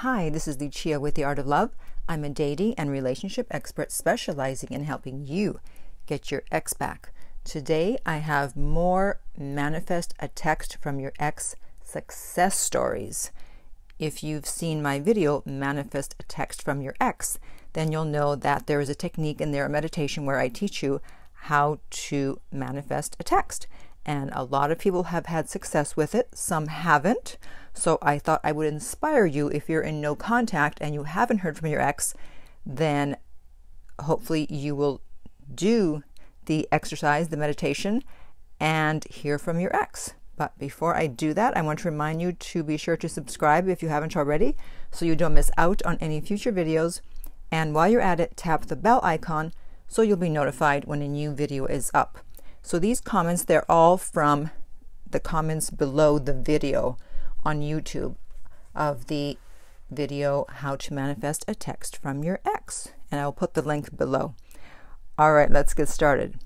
Hi, this is Lucia with The Art of Love. I'm a dating and relationship expert specializing in helping you get your ex back. Today, I have more Manifest a Text from Your Ex success stories. If you've seen my video, Manifest a Text from Your Ex, then you'll know that there is a technique in there, a meditation, where I teach you how to manifest a text. And a lot of people have had success with it. Some haven't. So I thought I would inspire you. If you're in no contact and you haven't heard from your ex, then hopefully you will do the exercise, the meditation, and hear from your ex. But before I do that, I want to remind you to be sure to subscribe if you haven't already, so you don't miss out on any future videos. And while you're at it, tap the bell icon so you'll be notified when a new video is up. So these comments, they're all from the comments below the video on YouTube of the video, How to Manifest a Text from Your Ex. And I'll put the link below. All right, let's get started.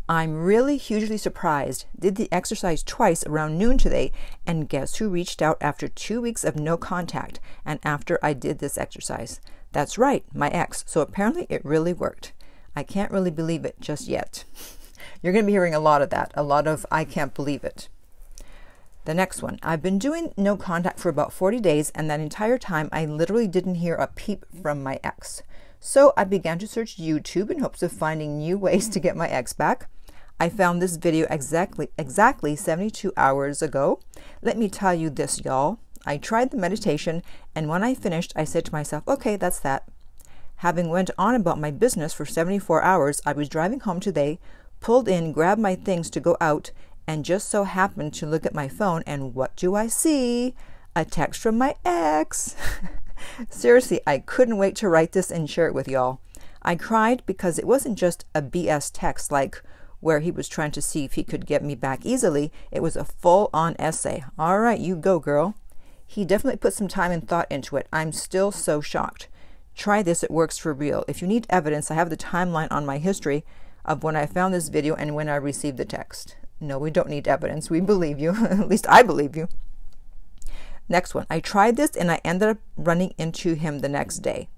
I'm really hugely surprised. Did the exercise twice around noon today, and guess who reached out after 2 weeks of no contact and after I did this exercise? That's right, my ex. So apparently it really worked. I can't really believe it just yet. You're going to be hearing a lot of that, a lot of I can't believe it. The next one, I've been doing no contact for about 40 days, and that entire time I literally didn't hear a peep from my ex. So I began to search YouTube in hopes of finding new ways to get my ex back. I found this video exactly 72 hours ago. Let me tell you this, y'all. I tried the meditation, and when I finished, I said to myself, okay, that's that. Having went on about my business for 74 hours, I was driving home today, pulled in, grabbed my things to go out, and just so happened to look at my phone, and what do I see? A text from my ex. Seriously, I couldn't wait to write this and share it with y'all. I cried because it wasn't just a BS text like where he was trying to see if he could get me back easily. It was a full-on essay. All right, you go, girl. He definitely put some time and thought into it. I'm still so shocked. Try this, it works for real. If you need evidence, I have the timeline on my history of when I found this video and when I received the text. No, we don't need evidence. We believe you. At least I believe you. Next one. I tried this and I ended up running into him the next day.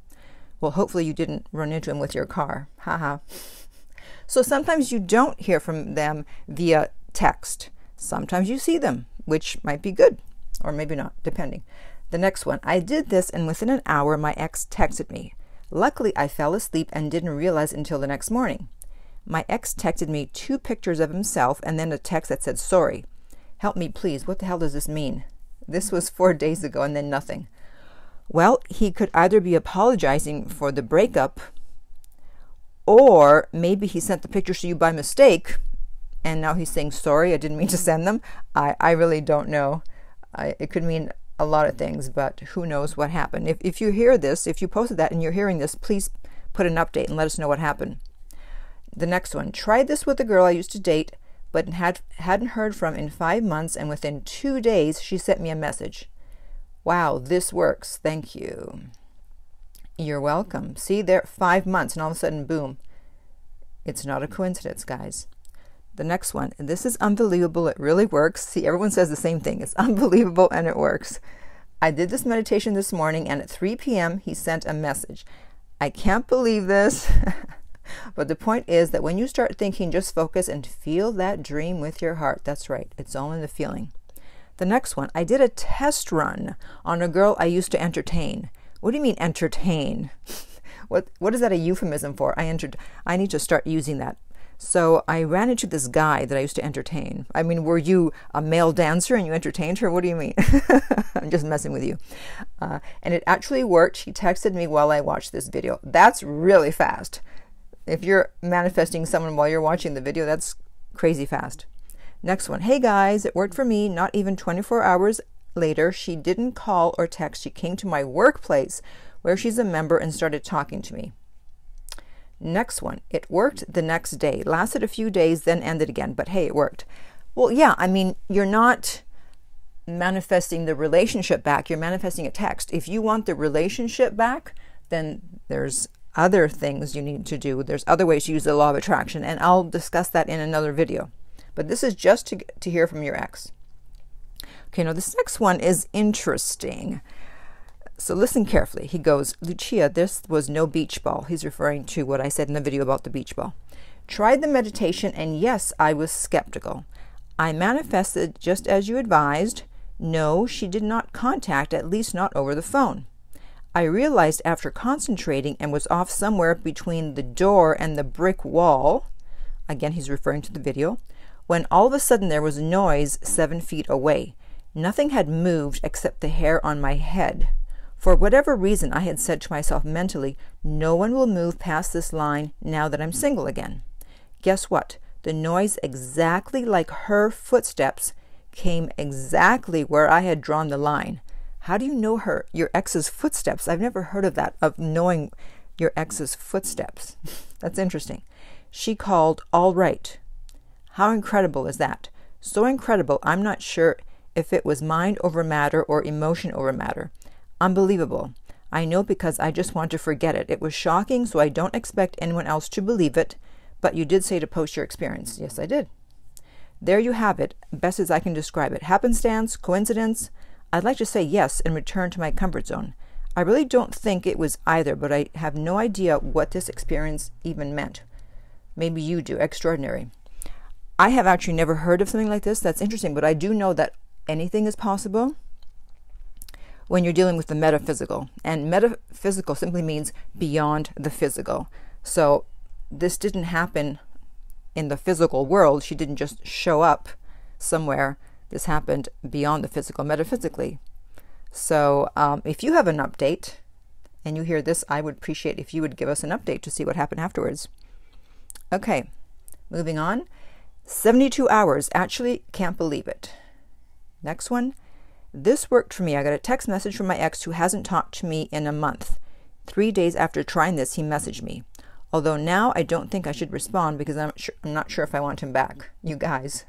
Well, hopefully you didn't run into him with your car. Haha. So sometimes you don't hear from them via text. Sometimes you see them, which might be good or maybe not, depending. The next one. I did this and within an hour my ex texted me. Luckily, I fell asleep and didn't realize until the next morning. My ex texted me 2 pictures of himself and then a text that said, sorry. Help me, please. What the hell does this mean? This was 4 days ago and then nothing. Well, he could either be apologizing for the breakup, or maybe he sent the pictures to you by mistake and now he's saying, sorry, I didn't mean to send them. I really don't know. It could mean a lot of things, but who knows what happened. If you hear this, if you posted that and you're hearing this, please put an update and let us know what happened. The next one. Tried this with a girl I used to date, but hadn't heard from in 5 months, and within 2 days, she sent me a message. Wow, this works. Thank you. You're welcome. See, there, 5 months, and all of a sudden, boom. It's not a coincidence, guys. The next one. This is unbelievable. It really works. See, everyone says the same thing. It's unbelievable, and it works. I did this meditation this morning, and at 3 p.m., he sent a message. I can't believe this. But the point is that when you start thinking, just focus and feel that dream with your heart. That's right. It's all in the feeling. The next one. I did a test run on a girl I used to entertain. What do you mean entertain? What is that a euphemism for? I need to start using that. So I ran into this guy that I used to entertain. I mean, were you a male dancer and you entertained her? What do you mean? I'm just messing with you. And it actually worked. He texted me while I watched this video. That's really fast. If you're manifesting someone while you're watching the video, that's crazy fast. Next one. Hey guys, it worked for me. Not even 24 hours later, she didn't call or text. She came to my workplace where she's a member and started talking to me. Next one. It worked the next day. Lasted a few days, then ended again. But hey, it worked. Well, yeah, I mean, you're not manifesting the relationship back. You're manifesting a text. If you want the relationship back, then there's other things you need to do. There's other ways to use the law of attraction, and I'll discuss that in another video. But this is just to hear from your ex. Okay, now this next one is interesting. So listen carefully. He goes, Lucia, this was no beach ball. He's referring to what I said in the video about the beach ball. Tried the meditation, and yes, I was skeptical. I manifested just as you advised. No, she did not contact, at least not over the phone. I realized after concentrating and was off somewhere between the door and the brick wall, again he's referring to the video, when all of a sudden there was a noise 7 feet away. Nothing had moved except the hair on my head. For whatever reason, I had said to myself mentally, no one will move past this line now that I'm single again. Guess what? The noise, exactly like her footsteps, came exactly where I had drawn the line. How do you know your ex's footsteps? I've never heard of that, of knowing your ex's footsteps. That's interesting. She called, all right. How incredible is that? So incredible, I'm not sure if it was mind over matter or emotion over matter. Unbelievable. I know because I just want to forget it. It was shocking, so I don't expect anyone else to believe it, but you did say to post your experience. Yes, I did. There you have it, best as I can describe it. Happenstance, coincidence? I'd like to say yes and return to my comfort zone. I really don't think it was either, but I have no idea what this experience even meant. Maybe you do. Extraordinary. I have actually never heard of something like this. That's interesting, but I do know that anything is possible when you're dealing with the metaphysical. And metaphysical simply means beyond the physical. So this didn't happen in the physical world. She didn't just show up somewhere. This happened beyond the physical, metaphysically. So if you have an update and you hear this, I would appreciate if you would give us an update to see what happened afterwards. Okay, moving on. 72 hours. Actually, can't believe it. Next one. This worked for me. I got a text message from my ex who hasn't talked to me in a month. 3 days after trying this, he messaged me. Although now I don't think I should respond because I'm not sure if I want him back. You guys.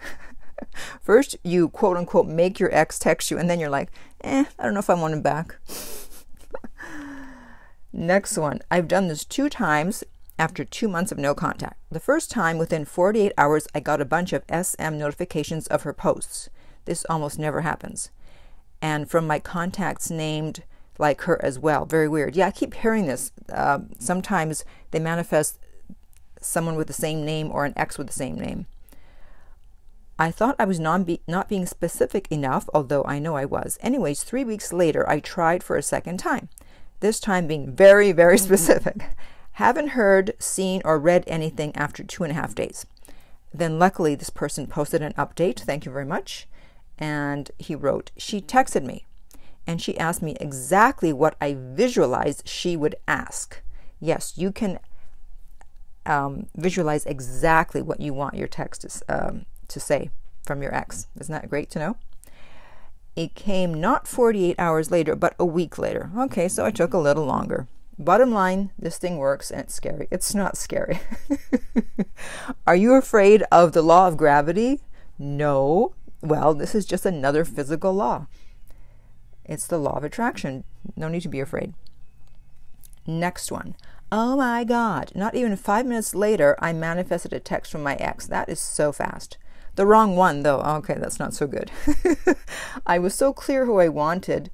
First, you quote unquote make your ex text you, and then you're like, I don't know if I want him back. Next one. I've done this 2 times after 2 months of no contact. The first time, within 48 hours, I got a bunch of SM notifications of her posts. This almost never happens. And from my contacts named like her as well. Very weird. Yeah, I keep hearing this. Sometimes they manifest someone with the same name or an ex with the same name. I thought I was not being specific enough, although I know I was. Anyways, 3 weeks later, I tried for a second time. This time being very, very specific. Haven't heard, seen, or read anything after 2.5 days. Then luckily, this person posted an update. Thank you very much. And he wrote, she texted me and she asked me exactly what I visualized she would ask. Yes, you can visualize exactly what you want your text to say from your ex. Isn't that great to know? It came not 48 hours later, but a week later. Okay, so it took a little longer. Bottom line, this thing works and it's scary. It's not scary. Are you afraid of the law of gravity? No. Well, this is just another physical law. It's the law of attraction. No need to be afraid. Next one. Oh my God. Not even 5 minutes later, I manifested a text from my ex. That is so fast. The wrong one, though. Okay, that's not so good. I was so clear who I wanted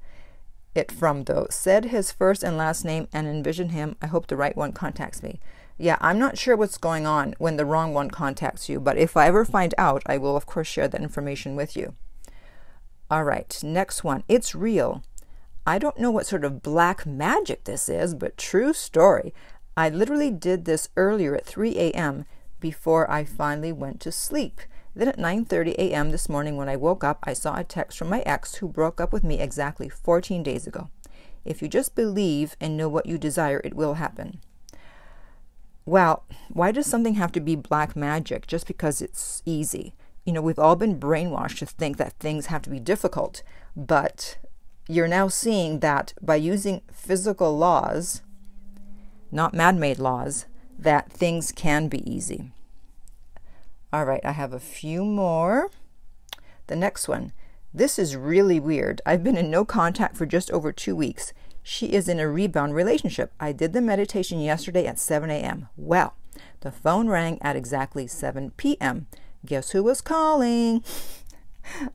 it from, though. Said his first and last name and envisioned him. I hope the right one contacts me. Yeah, I'm not sure what's going on when the wrong one contacts you, but if I ever find out, I will, of course, share that information with you. All right, next one. It's real. I don't know what sort of black magic this is, but true story. I literally did this earlier at 3 a.m. before I finally went to sleep. Then at 9:30 a.m. this morning when I woke up, I saw a text from my ex who broke up with me exactly 14 days ago. If you just believe and know what you desire, it will happen. Well, why does something have to be black magic just because it's easy? You know, we've all been brainwashed to think that things have to be difficult, but you're now seeing that by using physical laws, not man-made laws, that things can be easy. All right, I have a few more. The next one. This is really weird. I've been in no contact for just over 2 weeks. She is in a rebound relationship. I did the meditation yesterday at 7 a.m. Well, the phone rang at exactly 7 p.m. Guess who was calling?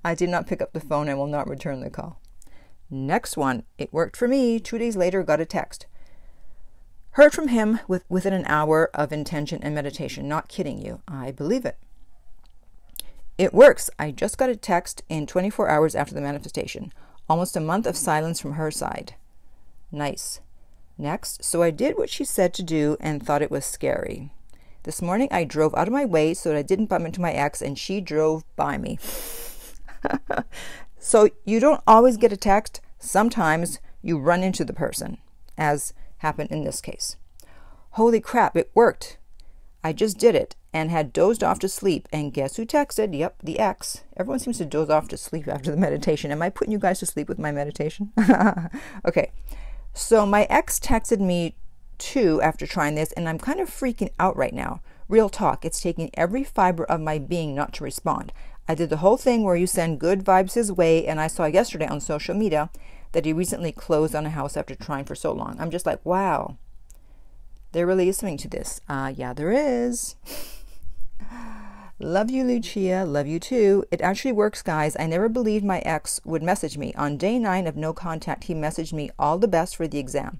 I did not pick up the phone and will not return the call. Next one. It worked for me. 2 days later, got a text. Heard from him within an hour of intention and meditation. Not kidding you. I believe it. It works. I just got a text in 24 hours after the manifestation. Almost a month of silence from her side. Nice. Next, so I did what she said to do and thought it was scary. This morning I drove out of my way so that I didn't bump into my ex, and she drove by me. So you don't always get a text. Sometimes you run into the person, as happened in this case. Holy crap, it worked. I just did it and had dozed off to sleep, and guess who texted? Yep, the ex. Everyone seems to doze off to sleep after the meditation. Am I putting you guys to sleep with my meditation? Okay. So my ex texted me too after trying this, and I'm kind of freaking out right now. Real talk. It's taking every fiber of my being not to respond. I did the whole thing where you send good vibes his way, and I saw yesterday on social media that he recently closed on a house after trying for so long. I'm just like, wow, they're really listening to this. Yeah, there is. Love you, Lucia. Love you too. It actually works, guys. I never believed my ex would message me. On day 9 of no contact, he messaged me all the best for the exam.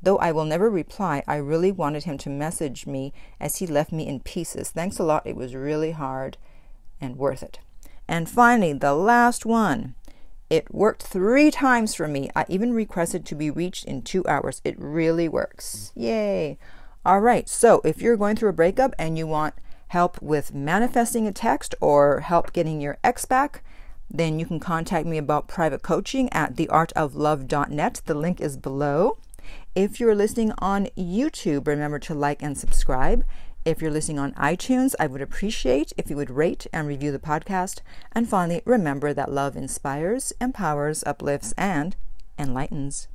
Though I will never reply, I really wanted him to message me as he left me in pieces. Thanks a lot. It was really hard and worth it. And finally, the last one. It worked 3 times for me. I even requested to be reached in 2 hours. It really works. Yay. All right. So if you're going through a breakup and you want help with manifesting a text or help getting your ex back, then you can contact me about private coaching at theartoflove.net. The link is below. If you're listening on YouTube, remember to like and subscribe. If you're listening on iTunes, I would appreciate if you would rate and review the podcast. And finally, remember that love inspires, empowers, uplifts, and enlightens.